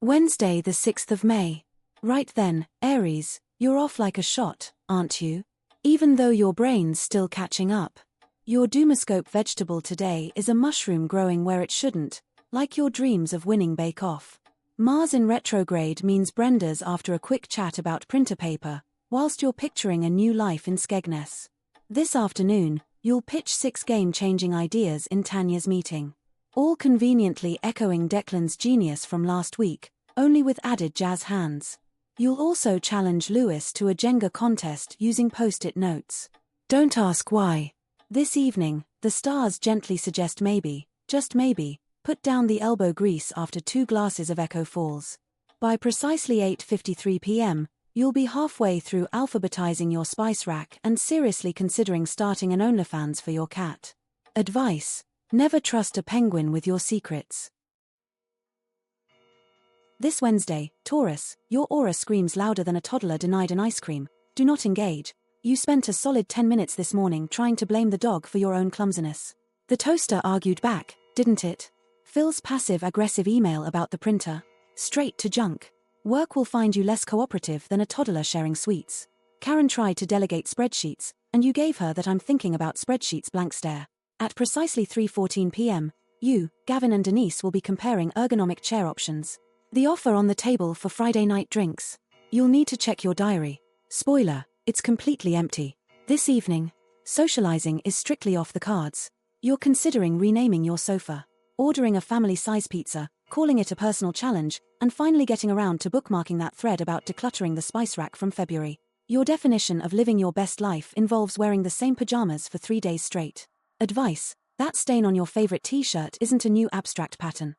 Wednesday, the 6th of May. Right then, Aries, you're off like a shot, aren't you? Even though your brain's still catching up. Your Doomoscope vegetable today is a mushroom growing where it shouldn't, like your dreams of winning Bake Off. Mars in retrograde means Brenda's after a quick chat about printer paper, whilst you're picturing a new life in Skegness. This afternoon, you'll pitch 6 game-changing ideas in Tanya's meeting. All conveniently echoing Declan's genius from last week, only with added jazz hands. You'll also challenge Lewis to a Jenga contest using post-it notes. Don't ask why. This evening, the stars gently suggest maybe, just maybe, put down the elbow grease after 2 glasses of Echo Falls. By precisely 8:53 p.m., you'll be halfway through alphabetizing your spice rack and seriously considering starting an OnlyFans for your cat. Advice: never trust a penguin with your secrets. This Wednesday, Taurus, your aura screams louder than a toddler denied an ice cream. Do not engage. You spent a solid 10 minutes this morning trying to blame the dog for your own clumsiness. The toaster argued back, didn't it? Phil's passive-aggressive email about the printer. Straight to junk. Work will find you less cooperative than a toddler sharing sweets. Karen tried to delegate spreadsheets, and you gave her that I'm thinking about spreadsheets blank stare. At precisely 3:14 p.m., you, Gavin and Denise will be comparing ergonomic chair options. The offer on the table for Friday night drinks. You'll need to check your diary. Spoiler, it's completely empty. This evening, socializing is strictly off the cards. You're considering renaming your sofa, ordering a family-size pizza, calling it a personal challenge, and finally getting around to bookmarking that thread about decluttering the spice rack from February. Your definition of living your best life involves wearing the same pajamas for 3 days straight. Advice: that stain on your favorite t-shirt isn't a new abstract pattern.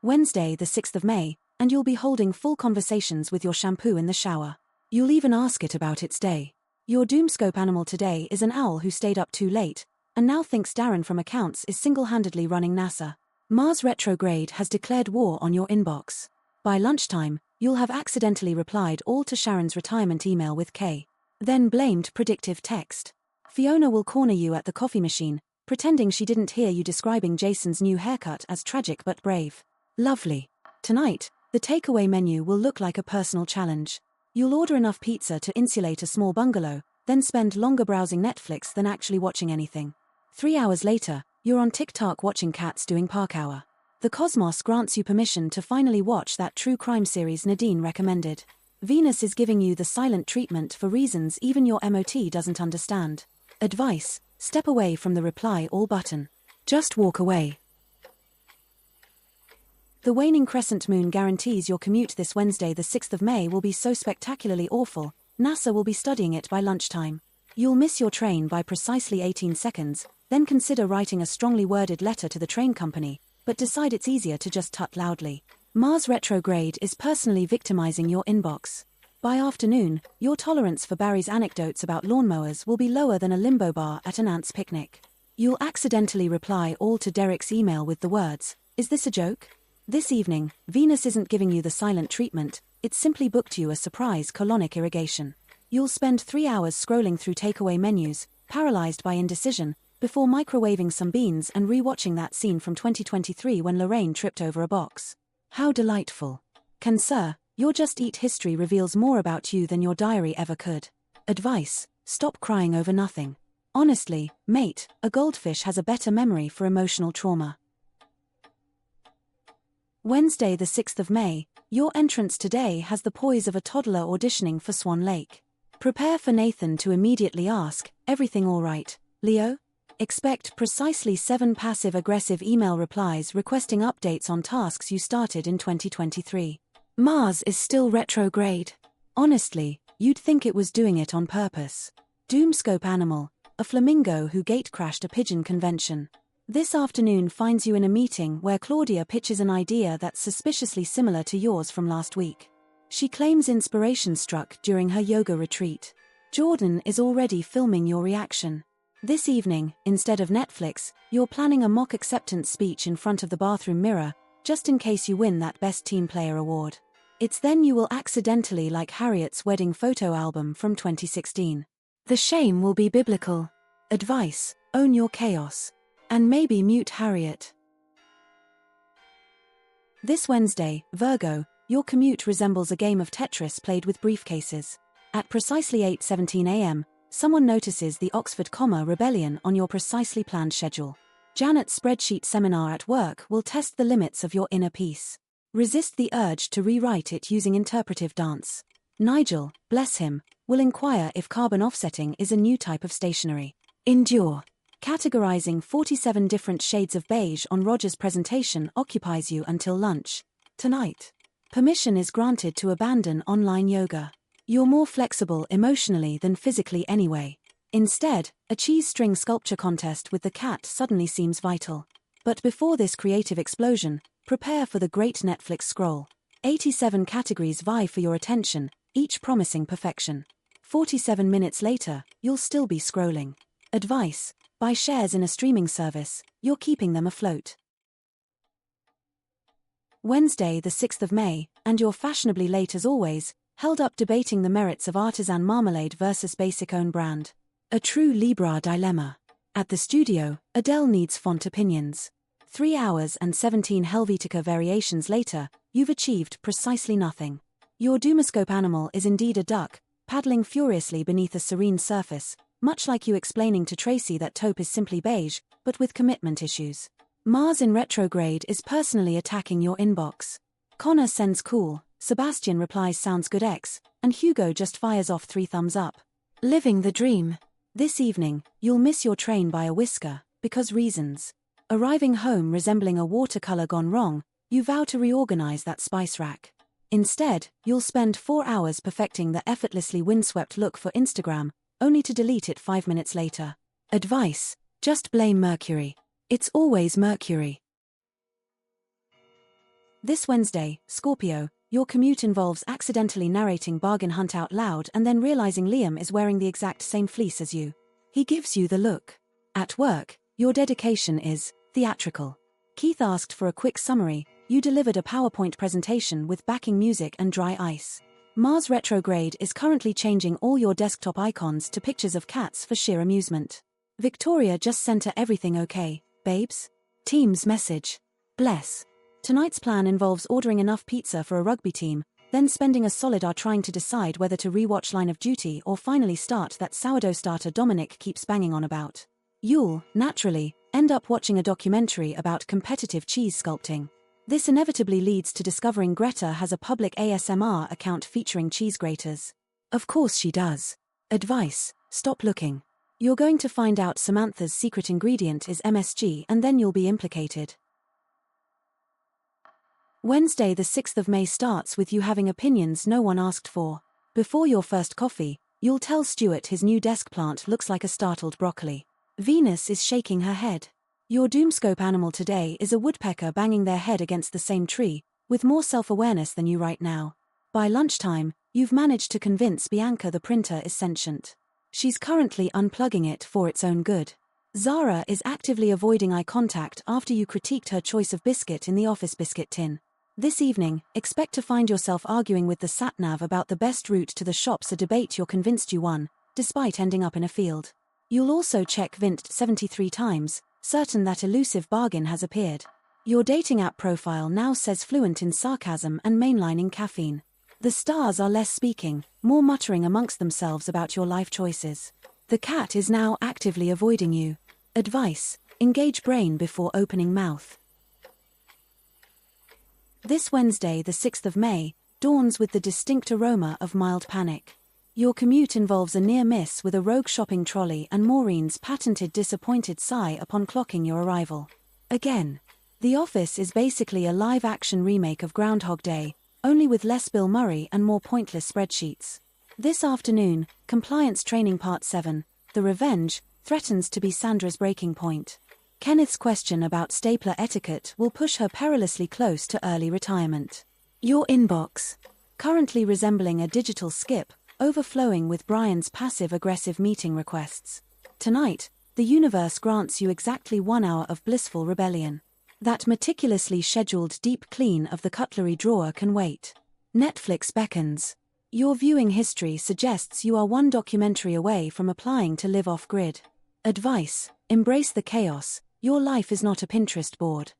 Wednesday, the 6th of May, and you'll be holding full conversations with your shampoo in the shower. You'll even ask it about its day. Your Doomscope animal today is an owl who stayed up too late, and now thinks Darren from accounts is single-handedly running NASA. Mars retrograde has declared war on your inbox. By lunchtime, you'll have accidentally replied all to Sharon's retirement email with K. Then blamed predictive text. Fiona will corner you at the coffee machine, pretending she didn't hear you describing Jason's new haircut as tragic but brave. Lovely. Tonight, the takeaway menu will look like a personal challenge. You'll order enough pizza to insulate a small bungalow, then spend longer browsing Netflix than actually watching anything. 3 hours later, you're on TikTok watching cats doing park hour. The cosmos grants you permission to finally watch that true crime series Nadine recommended. Venus is giving you the silent treatment for reasons even your MOT doesn't understand. Advice: step away from the reply all button. Just walk away. The waning crescent moon guarantees your commute this Wednesday, the 6th of May, will be so spectacularly awful, NASA will be studying it by lunchtime. You'll miss your train by precisely 18 seconds, then consider writing a strongly worded letter to the train company, but decide it's easier to just tut loudly. Mars retrograde is personally victimizing your inbox. By afternoon, your tolerance for Barry's anecdotes about lawnmowers will be lower than a limbo bar at an aunt's picnic. You'll accidentally reply all to Derek's email with the words, "Is this a joke?" This evening, Venus isn't giving you the silent treatment, it's simply booked you a surprise colonic irrigation. You'll spend 3 hours scrolling through takeaway menus, paralyzed by indecision, before microwaving some beans and re-watching that scene from 2023 when Lorraine tripped over a box. How delightful. Cancer, your Just Eat history reveals more about you than your diary ever could. Advice: stop crying over nothing. Honestly, mate, a goldfish has a better memory for emotional trauma. Wednesday, the 6th of May, your entrance today has the poise of a toddler auditioning for Swan Lake. Prepare for Nathan to immediately ask, "Everything all right, Leo?" Expect precisely 7 passive-aggressive email replies requesting updates on tasks you started in 2023. Mars is still retrograde. Honestly, you'd think it was doing it on purpose. Doomscope animal, a flamingo who gate-crashed a pigeon convention. This afternoon finds you in a meeting where Claudia pitches an idea that's suspiciously similar to yours from last week. She claims inspiration struck during her yoga retreat. Jordan is already filming your reaction. This evening, instead of Netflix, you're planning a mock acceptance speech in front of the bathroom mirror, just in case you win that Best Team Player award. It's then you will accidentally like Harriet's wedding photo album from 2016. The shame will be biblical. Advice: own your chaos. And maybe mute Harriet. This Wednesday, Virgo, your commute resembles a game of Tetris played with briefcases. At precisely 8:17 a.m., someone notices the Oxford comma rebellion on your precisely planned schedule. Janet's spreadsheet seminar at work will test the limits of your inner peace. Resist the urge to rewrite it using interpretive dance. Nigel, bless him, will inquire if carbon offsetting is a new type of stationery. Endure. Categorizing 47 different shades of beige on Roger's presentation occupies you until lunch. Tonight, permission is granted to abandon online yoga. You're more flexible emotionally than physically anyway. Instead, a cheese string sculpture contest with the cat suddenly seems vital. But before this creative explosion, prepare for the great Netflix scroll. 87 categories vie for your attention, each promising perfection. 47 minutes later, you'll still be scrolling. Advice: buy shares in a streaming service, you're keeping them afloat. Wednesday, the 6th of May, and you're fashionably late as always, held up debating the merits of artisan marmalade versus basic own brand. A true Libra dilemma. At the studio, Adele needs font opinions. 3 hours and 17 Helvetica variations later, you've achieved precisely nothing. Your Doomoscope animal is indeed a duck, paddling furiously beneath a serene surface, much like you explaining to Tracy that taupe is simply beige, but with commitment issues. Mars in retrograde is personally attacking your inbox. Connor sends cool, Sebastian replies sounds good X, and Hugo just fires off 3 thumbs up. Living the dream. This evening, you'll miss your train by a whisker, because reasons. Arriving home resembling a watercolor gone wrong, you vow to reorganize that spice rack. Instead, you'll spend 4 hours perfecting the effortlessly windswept look for Instagram, only to delete it 5 minutes later. Advice: just blame Mercury. It's always Mercury. This Wednesday, Scorpio, your commute involves accidentally narrating Bargain Hunt out loud and then realizing Liam is wearing the exact same fleece as you. He gives you the look. At work, your dedication is theatrical. Keith asked for a quick summary, you delivered a PowerPoint presentation with backing music and dry ice. Mars retrograde is currently changing all your desktop icons to pictures of cats for sheer amusement. Victoria just sent her everything okay, babes? Team's message. Bless. Tonight's plan involves ordering enough pizza for a rugby team, then spending a solid hour trying to decide whether to rewatch Line of Duty or finally start that sourdough starter Dominic keeps banging on about. You'll, naturally, end up watching a documentary about competitive cheese sculpting. This inevitably leads to discovering Greta has a public ASMR account featuring cheese graters. Of course she does. Advice: stop looking. You're going to find out Samantha's secret ingredient is MSG and then you'll be implicated. Wednesday the 6th of May starts with you having opinions no one asked for. Before your first coffee, you'll tell Stuart his new desk plant looks like a startled broccoli. Venus is shaking her head. Your Doomscope animal today is a woodpecker banging their head against the same tree, with more self-awareness than you right now. By lunchtime, you've managed to convince Bianca the printer is sentient. She's currently unplugging it for its own good. Zara is actively avoiding eye contact after you critiqued her choice of biscuit in the office biscuit tin. This evening, expect to find yourself arguing with the satnav about the best route to the shops, a debate you're convinced you won, despite ending up in a field. You'll also check Vint 73 times, certain that elusive bargain has appeared. Your dating app profile now says fluent in sarcasm and mainlining caffeine. The stars are less speaking, more muttering amongst themselves about your life choices. The cat is now actively avoiding you. Advice: engage brain before opening mouth. This Wednesday, the 6th of May, dawns with the distinct aroma of mild panic. Your commute involves a near miss with a rogue shopping trolley and Maureen's patented disappointed sigh upon clocking your arrival. Again. The Office is basically a live-action remake of Groundhog Day, only with less Bill Murray and more pointless spreadsheets. This afternoon, Compliance Training Part 7, The Revenge, threatens to be Sandra's breaking point. Kenneth's question about stapler etiquette will push her perilously close to early retirement. Your inbox, currently resembling a digital skip, overflowing with Brian's passive-aggressive meeting requests. Tonight, the universe grants you exactly 1 hour of blissful rebellion. That meticulously scheduled deep clean of the cutlery drawer can wait. Netflix beckons. Your viewing history suggests you are one documentary away from applying to live off-grid. Advice: embrace the chaos, your life is not a Pinterest board.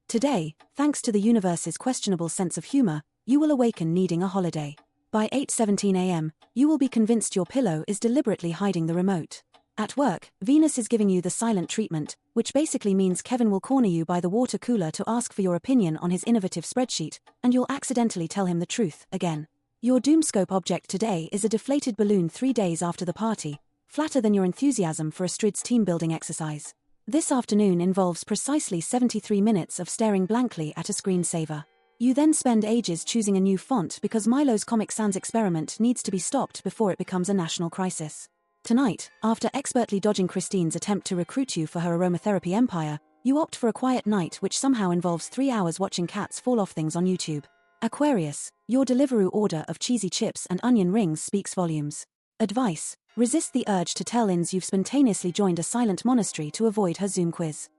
Today, thanks to the universe's questionable sense of humor, you will awaken needing a holiday. By 8:17 a.m., you will be convinced your pillow is deliberately hiding the remote. At work, Venus is giving you the silent treatment, which basically means Kevin will corner you by the water cooler to ask for your opinion on his innovative spreadsheet, and you'll accidentally tell him the truth, again. Your Doomscope object today is a deflated balloon 3 days after the party, flatter than your enthusiasm for Astrid's team-building exercise. This afternoon involves precisely 73 minutes of staring blankly at a screensaver. You then spend ages choosing a new font because Milo's Comic Sans experiment needs to be stopped before it becomes a national crisis. Tonight, after expertly dodging Christine's attempt to recruit you for her aromatherapy empire, you opt for a quiet night which somehow involves 3 hours watching cats fall off things on YouTube. Aquarius, your Deliveroo order of cheesy chips and onion rings speaks volumes. Advice: resist the urge to tell Inns you've spontaneously joined a silent monastery to avoid her Zoom quiz.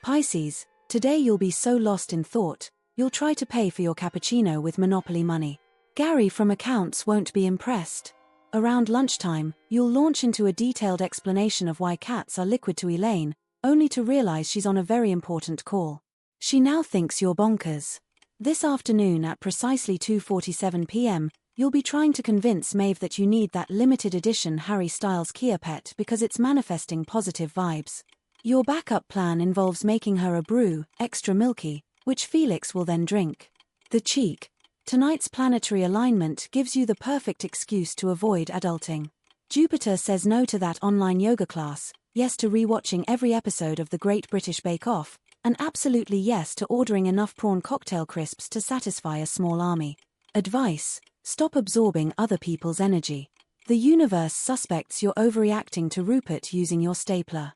Pisces, today you'll be so lost in thought, you'll try to pay for your cappuccino with Monopoly money. Gary from accounts won't be impressed. Around lunchtime, you'll launch into a detailed explanation of why cats are liquid to Elaine, only to realize she's on a very important call. She now thinks you're bonkers. This afternoon at precisely 2:47 p.m., you'll be trying to convince Maeve that you need that limited edition Harry Styles Kia pet because it's manifesting positive vibes. Your backup plan involves making her a brew, extra milky, which Felix will then drink. The cheek. Tonight's planetary alignment gives you the perfect excuse to avoid adulting. Jupiter says no to that online yoga class, yes to rewatching every episode of The Great British Bake Off, and absolutely yes to ordering enough prawn cocktail crisps to satisfy a small army. Advice: stop absorbing other people's energy. The universe suspects you're overreacting to Rupert using your stapler.